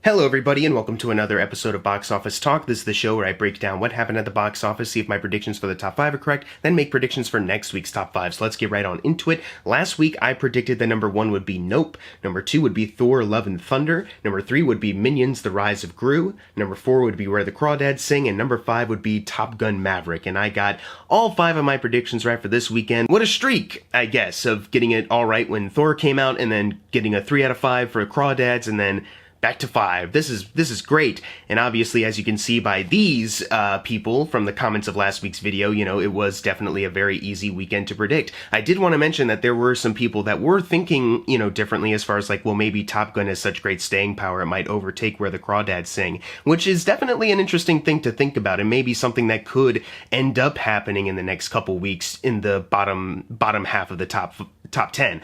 Hello everybody and welcome to another episode of Box Office Talk. This is the show where I break down what happened at the box office, see if my predictions for the top 5 are correct, then make predictions for next week's top 5. So let's get right on into it. Last week I predicted that number 1 would be Nope, number 2 would be Thor, Love and Thunder, number 3 would be Minions, The Rise of Gru, number 4 would be Where the Crawdads Sing, and number 5 would be Top Gun Maverick. And I got all 5 of my predictions right for this weekend. What a streak, I guess, of getting it all right when Thor came out and then getting a 3 out of 5 for Crawdads and then back to 5. This is great. And obviously, as you can see by these people from the comments of last week's video, it was definitely a very easy weekend to predict. I did want to mention that there were some people that were thinking, differently as far as like, well, maybe Top Gun has such great staying power, it might overtake Where the Crawdads Sing, which is definitely an interesting thing to think about and maybe something that could end up happening in the next couple weeks in the bottom half of the top 10.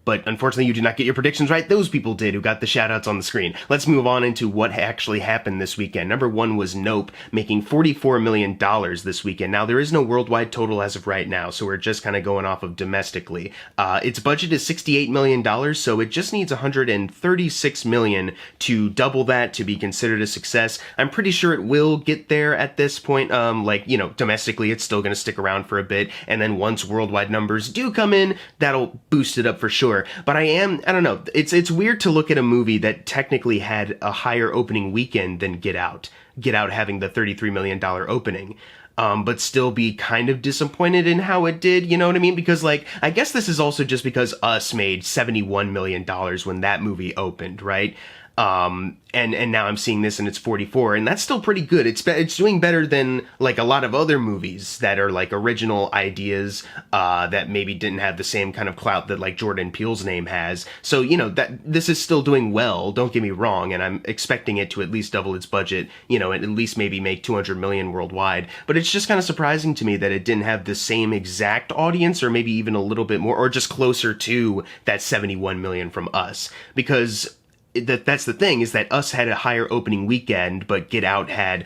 But unfortunately, you did not get your predictions right. Those people did who got the shoutouts on the screen. Let's move on into what actually happened this weekend. Number 1 was Nope, making $44 million this weekend. Now, there is no worldwide total as of right now, so we're just kind of going off of domestically. Its budget is $68 million, so it just needs $136 million to double that to be considered a success. I'm pretty sure it will get there at this point. Domestically, it's still going to stick around for a bit, and then once worldwide numbers do come in, that'll boost it up for sure. But I don't know, it's weird to look at a movie that technically had a higher opening weekend than Get Out. Get Out having the $33 million opening. But still be kind of disappointed in how it did, you know what I mean? Because, I guess this is also just because Us made $71 million when that movie opened, right? And now I'm seeing this and it's 44, and that's still pretty good. It's doing better than a lot of other movies that are original ideas that maybe didn't have the same kind of clout that Jordan Peele's name has. So that this is still doing well. Don't get me wrong, and I'm expecting it to at least double its budget. And at least maybe make 200 million worldwide. But it's just kind of surprising to me that it didn't have the same exact audience, or maybe even a little bit more, or just closer to that 71 million from Us, because that's the thing, is that Us had a higher opening weekend, but Get Out had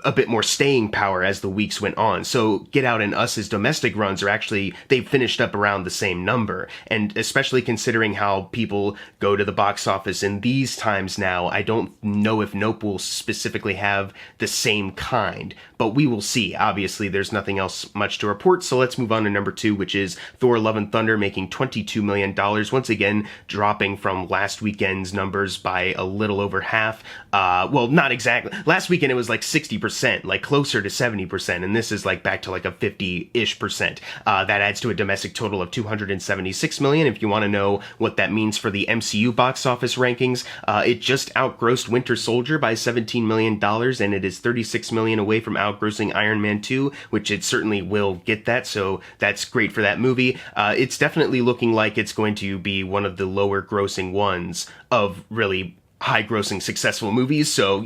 a bit more staying power as the weeks went on. So Get Out and Us's domestic runs are actually, they finished up around the same number. And especially considering how people go to the box office in these times now, I don't know if Nope will specifically have the same kind, but we will see. Obviously, there's nothing else much to report, so let's move on to number 2, which is Thor, Love and Thunder, making $22 million, once again dropping from last weekend's numbers by a little over half. Well, not exactly. Last weekend it was 60%, closer to 70%, and this is back to a 50-ish percent. That adds to a domestic total of $276 million. If you want to know what that means for the MCU box office rankings, it just outgrossed Winter Soldier by $17 million, and it is $36 million away from outgrossing Iron Man 2, which it certainly will get that, so that's great for that movie. It's definitely looking like it's going to be one of the lower grossing ones of really high-grossing successful movies, so,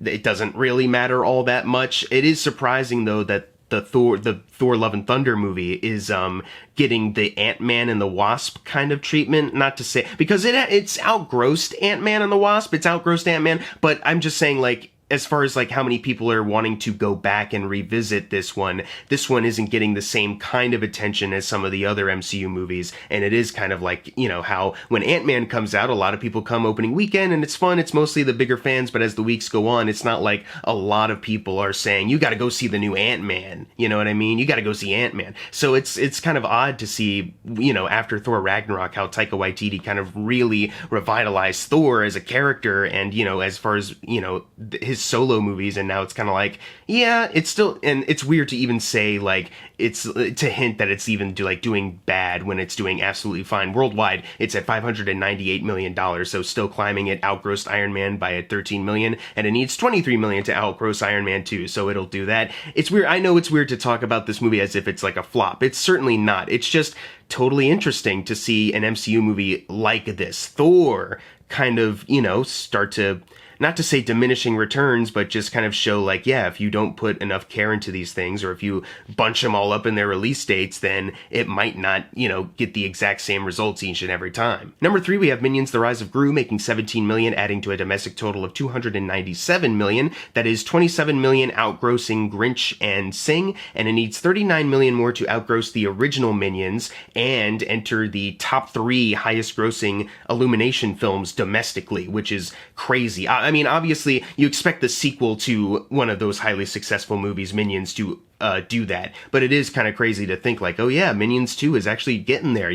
it doesn't really matter all that much. It is surprising, though, that the Thor Love and Thunder movie is getting the Ant-Man and the Wasp kind of treatment, not to say, because it's outgrossed Ant-Man and the Wasp, it's outgrossed Ant-Man, but I'm just saying, as far as how many people are wanting to go back and revisit this one isn't getting the same kind of attention as some of the other MCU movies, and it is kind of how when Ant-Man comes out, a lot of people come opening weekend, and it's fun, it's mostly the bigger fans, but as the weeks go on, it's not a lot of people are saying, you gotta go see the new Ant-Man, you know what I mean? You gotta go see Ant-Man. So it's kind of odd to see, after Thor Ragnarok, how Taika Waititi kind of really revitalized Thor as a character, and, as far as, his solo movies, and now it's kind of yeah, it's still, and it's weird to even say it's to hint that it's even doing bad when it's doing absolutely fine. Worldwide, it's at $598 million, so still climbing. It outgrossed Iron Man by $13 million, and it needs $23 million to outgross Iron Man 2, so it'll do that. It's weird. I know it's weird to talk about this movie as if it's a flop. It's certainly not. It's just totally interesting to see an MCU movie like this, Thor, kind of, start to not to say diminishing returns, but just kind of show like, yeah, if you don't put enough care into these things, or if you bunch them all up in their release dates, then it might not, get the exact same results each and every time. Number 3, we have Minions: The Rise of Gru, making $17 million, adding to a domestic total of $297 million. That is $27 million outgrossing Grinch and Sing, and it needs $39 million more to outgross the original Minions and enter the top 3 highest grossing Illumination films domestically, which is crazy. I mean, obviously, you expect the sequel to one of those highly successful movies, Minions, to do that, but it is kind of crazy to think like, oh yeah, Minions 2 is actually getting there.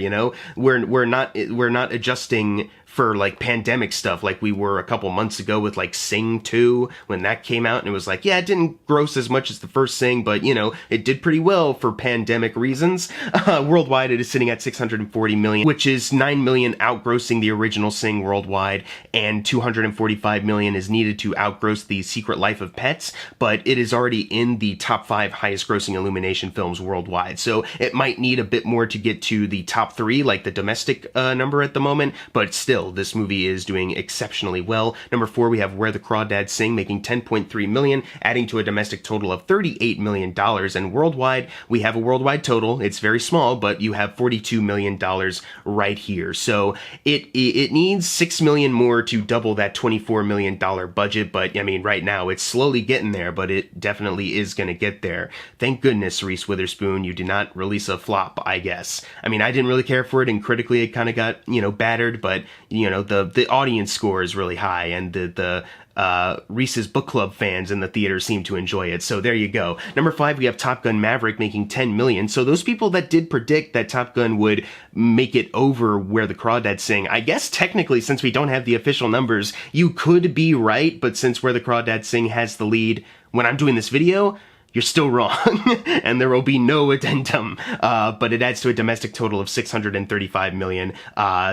We're not adjusting for like pandemic stuff like we were a couple months ago with like Sing 2 when that came out, and it was like, yeah, it didn't gross as much as the first Sing, but it did pretty well for pandemic reasons. Worldwide, it is sitting at $640 million, which is $9 million outgrossing the original Sing worldwide, and $245 million is needed to outgross The Secret Life of Pets, but it is already in the top 5 highest grossing Illumination films worldwide, so it might need a bit more to get to the top 3, like the domestic number at the moment, but still, this movie is doing exceptionally well. Number 4, we have Where the Crawdads Sing, making $10.3 million, adding to a domestic total of $38 million, and worldwide, we have a worldwide total. It's very small, but you have $42 million right here. So it needs $6 million more to double that $24 million budget, but I mean, right now, it's slowly getting there, but it definitely is going to get there. Thank goodness, Reese Witherspoon, you did not release a flop, I guess. I mean, I didn't really care for it, and critically it kind of got, battered, but the audience score is really high, and the Reese's Book Club fans in the theater seem to enjoy it, so there you go. Number 5, we have Top Gun Maverick, making $10 million. So those people that did predict that Top Gun would make it over Where the Crawdads Sing, I guess technically, since we don't have the official numbers, you could be right, but since Where the Crawdads Sing has the lead when I'm doing this video, you're still wrong, and there will be no addendum, but it adds to a domestic total of $635 million.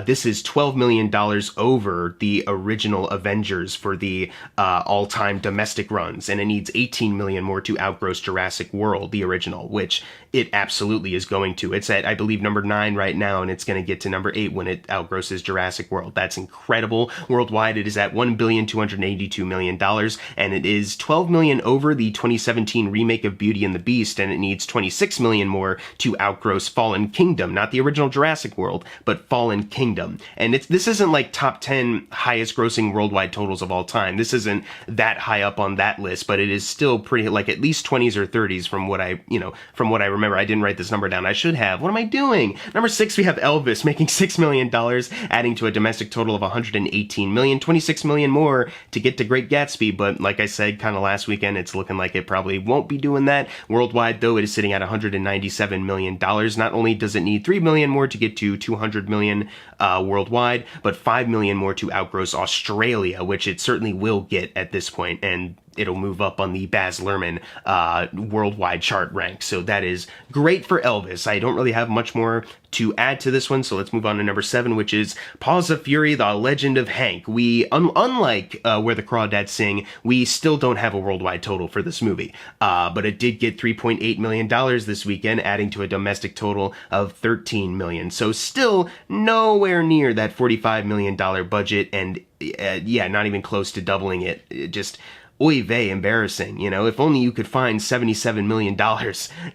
This is $12 million over the original Avengers for the all-time domestic runs, and it needs $18 million more to outgross Jurassic World, the original, which it absolutely is going to. It's at, I believe, number 9 right now, and it's going to get to number 8 when it outgrosses Jurassic World. That's incredible. Worldwide, it is at $1,282 million, and it is $12 million over the 2017 remake of Beauty and the Beast, and it needs $26 million more to outgross Fallen Kingdom, not the original Jurassic World, but Fallen Kingdom. And this isn't like top 10 highest grossing worldwide totals of all time. This isn't that high up on that list, but it is still pretty, like at least 20s or 30s from what I remember. I didn't write this number down. I should have. What am I doing? Number 6, we have Elvis, making $6 million, adding to a domestic total of $118 million, $26 million more to get to Great Gatsby, but like I said, kind of last weekend, it's looking like it probably won't be doing that. Worldwide, though, it is sitting at $197 million. Not only does it need $3 million more to get to $200 million worldwide, but $5 million more to outgross Australia, which it certainly will get at this point, and it'll move up on the Baz Luhrmann worldwide chart rank. So that is great for Elvis. I don't really have much more to add to this one, so let's move on to number 7, which is Paws of Fury, The Legend of Hank. We, unlike Where the Crawdads Sing, we still don't have a worldwide total for this movie, but it did get $3.8 million this weekend, adding to a domestic total of $13 million. So still nowhere near that $45 million budget, and yeah, not even close to doubling it. It just... oy vey, embarrassing. If only you could find $77 million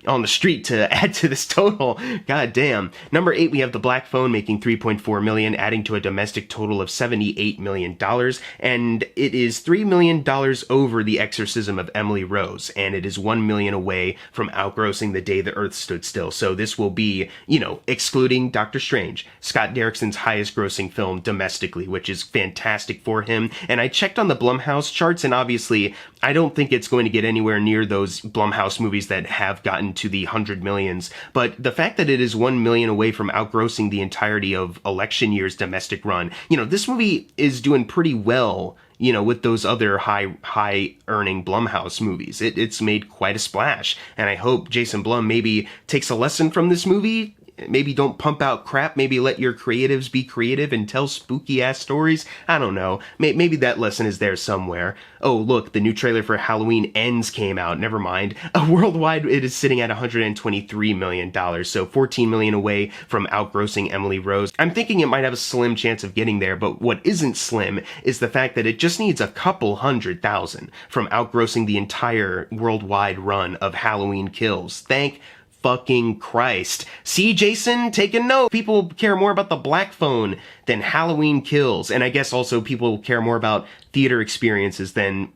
on the street to add to this total. God damn. Number 8, we have The Black Phone, making $3.4 million, adding to a domestic total of $78 million, and it is $3 million over The Exorcism of Emily Rose, and it is $1 million away from outgrossing The Day the Earth Stood Still. So this will be, excluding Doctor Strange, Scott Derrickson's highest grossing film domestically, which is fantastic for him. And I checked on the Blumhouse charts, and obviously I don't think it's going to get anywhere near those Blumhouse movies that have gotten to the 100 millions, but the fact that it is 1 million away from outgrossing the entirety of election year's domestic run, this movie is doing pretty well, with those other high earning Blumhouse movies. It's made quite a splash, and I hope Jason Blum maybe takes a lesson from this movie maybe don't pump out crap. Maybe let your creatives be creative and tell spooky ass stories. I don't know. Maybe that lesson is there somewhere. Oh, look, the new trailer for Halloween Ends came out. Never mind. Worldwide, it is sitting at $123 million, so $14 million away from outgrossing Emily Rose. I'm thinking it might have a slim chance of getting there, but what isn't slim is the fact that it just needs a couple 100,000 from outgrossing the entire worldwide run of Halloween Kills. Thank fucking Christ. See, Jason, take a note. People care more about the Black Phone than Halloween Kills, and I guess also people care more about theater experiences than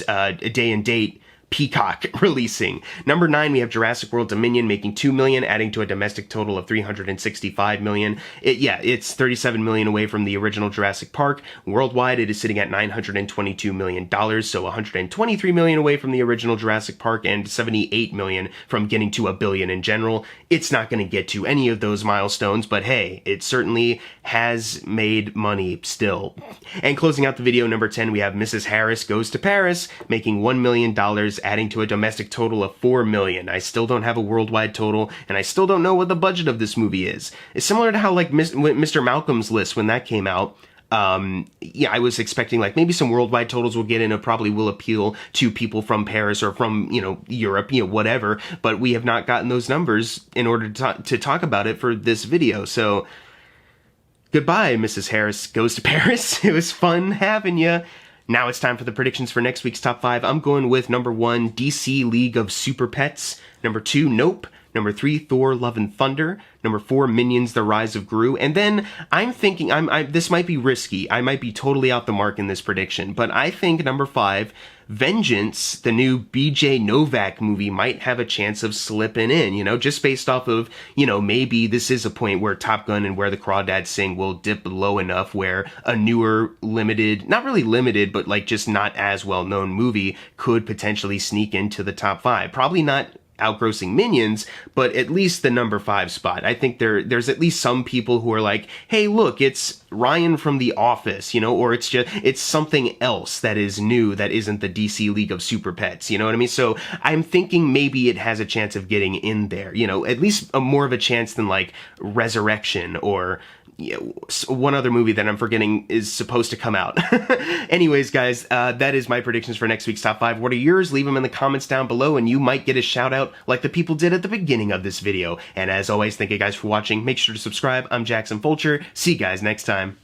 a day and date Peacock releasing. Number 9, we have Jurassic World Dominion making $2 million, adding to a domestic total of $365 million. It's $37 million away from the original Jurassic Park. Worldwide, it is sitting at $922 million, so $123 million away from the original Jurassic Park and $78 million from getting to $1 billion in general. It's not going to get to any of those milestones, but hey, it certainly has made money still. And closing out the video, number 10, we have Mrs. Harris Goes to Paris, making $1 million, adding to a domestic total of $4 million. I still don't have a worldwide total, and I still don't know what the budget of this movie is. It's similar to how, like, Mr. Malcolm's List, when that came out, I was expecting, like, maybe some worldwide totals will get in. It probably will appeal to people from Paris or from, Europe, whatever, but we have not gotten those numbers in order to talk about it for this video, so goodbye, Mrs. Harris Goes to Paris. It was fun having you. Now it's time for the predictions for next week's top 5. I'm going with number 1, DC League of Super Pets. Number 2, Nope. Number 3, Thor, Love and Thunder. Number 4, Minions, The Rise of Gru. And then I'm thinking, this might be risky. I might be totally out the mark in this prediction. But I think number 5, Vengeance, the new BJ Novak movie, might have a chance of slipping in, just based off of, maybe this is a point where Top Gun and Where the Crawdads Sing will dip low enough where a newer, limited, not really limited, but like just not as well-known movie could potentially sneak into the top 5. Probably not outgrossing Minions, but at least the number 5 spot. I think there's at least some people who are like, hey, look, it's Ryan from The Office, or it's something else that is new that isn't the DC League of Super Pets, you know what I mean? So I'm thinking maybe it has a chance of getting in there, at least more of a chance than like Resurrection or one other movie that I'm forgetting is supposed to come out. Anyways, guys, that is my predictions for next week's top 5. What are yours? Leave them in the comments down below, and you might get a shout out like the people did at the beginning of this video. And as always, thank you guys for watching. Make sure to subscribe. I'm Jackson Fulcher. See you guys next time.